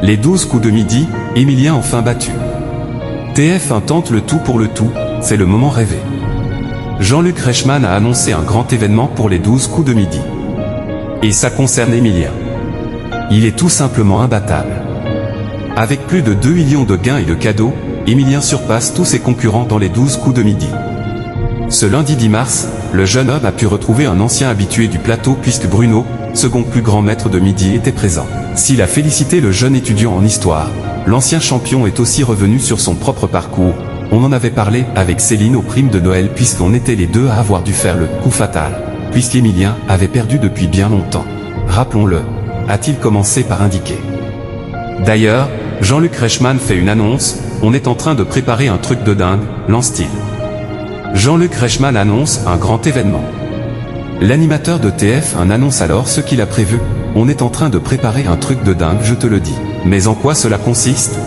Les 12 coups de midi, Emilien enfin battu. TF1 tente le tout pour le tout, c'est le moment rêvé. Jean-Luc Reichmann a annoncé un grand événement pour les 12 coups de midi. Et ça concerne Emilien. Il est tout simplement imbattable. Avec plus de 2 millions de gains et de cadeaux, Emilien surpasse tous ses concurrents dans les 12 coups de midi. Ce lundi 10 mars, le jeune homme a pu retrouver un ancien habitué du plateau puisque Bruno, second plus grand maître de midi, était présent. S'il a félicité le jeune étudiant en histoire, l'ancien champion est aussi revenu sur son propre parcours. On en avait parlé avec Céline aux primes de Noël puisqu'on était les deux à avoir dû faire le coup fatal, puisqu'Emilien avait perdu depuis bien longtemps. Rappelons-le, a-t-il commencé par indiquer. D'ailleurs, Jean-Luc Reichmann fait une annonce, on est en train de préparer un truc de dingue, lance-t-il. Jean-Luc Reichmann annonce un grand événement. L'animateur de TF1 annonce alors ce qu'il a prévu. On est en train de préparer un truc de dingue, je te le dis. Mais en quoi cela consiste?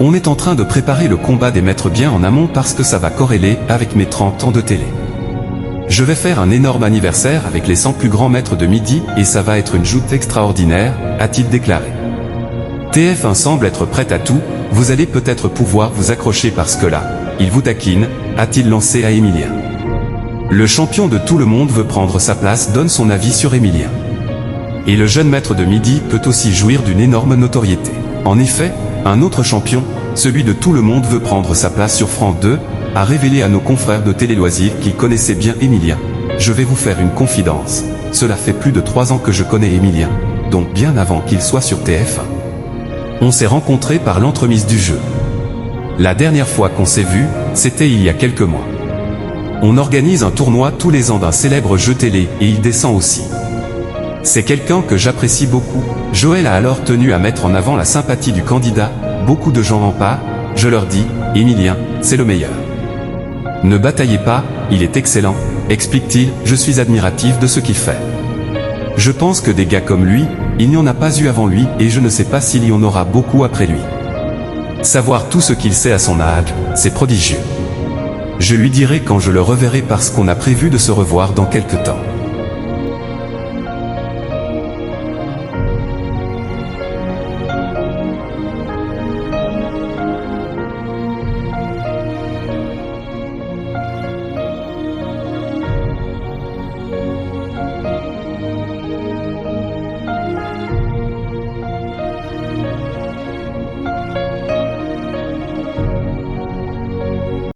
On est en train de préparer le combat des maîtres bien en amont parce que ça va corréler avec mes 30 ans de télé. Je vais faire un énorme anniversaire avec les 100 plus grands maîtres de midi et ça va être une joute extraordinaire, a-t-il déclaré. TF1 semble être prête à tout, vous allez peut-être pouvoir vous accrocher parce que là, il vous taquine, a-t-il lancé à Emilien. Le champion de tout le monde veut prendre sa place, donne son avis sur Emilien. Et le jeune maître de midi peut aussi jouir d'une énorme notoriété. En effet, un autre champion, celui de tout le monde veut prendre sa place sur France 2, a révélé à nos confrères de Télé Loisirs qu'il connaissait bien Emilien. Je vais vous faire une confidence. Cela fait plus de 3 ans que je connais Emilien, donc bien avant qu'il soit sur TF1. On s'est rencontrés par l'entremise du jeu. La dernière fois qu'on s'est vu, c'était il y a quelques mois. On organise un tournoi tous les ans d'un célèbre jeu télé et il descend aussi. C'est quelqu'un que j'apprécie beaucoup. Joël a alors tenu à mettre en avant la sympathie du candidat, beaucoup de gens en parlent, je leur dis, Emilien, c'est le meilleur. Ne bataillez pas, il est excellent, explique-t-il, je suis admiratif de ce qu'il fait. Je pense que des gars comme lui, il n'y en a pas eu avant lui et je ne sais pas s'il y en aura beaucoup après lui. Savoir tout ce qu'il sait à son âge, c'est prodigieux. Je lui dirai quand je le reverrai parce qu'on a prévu de se revoir dans quelque temps.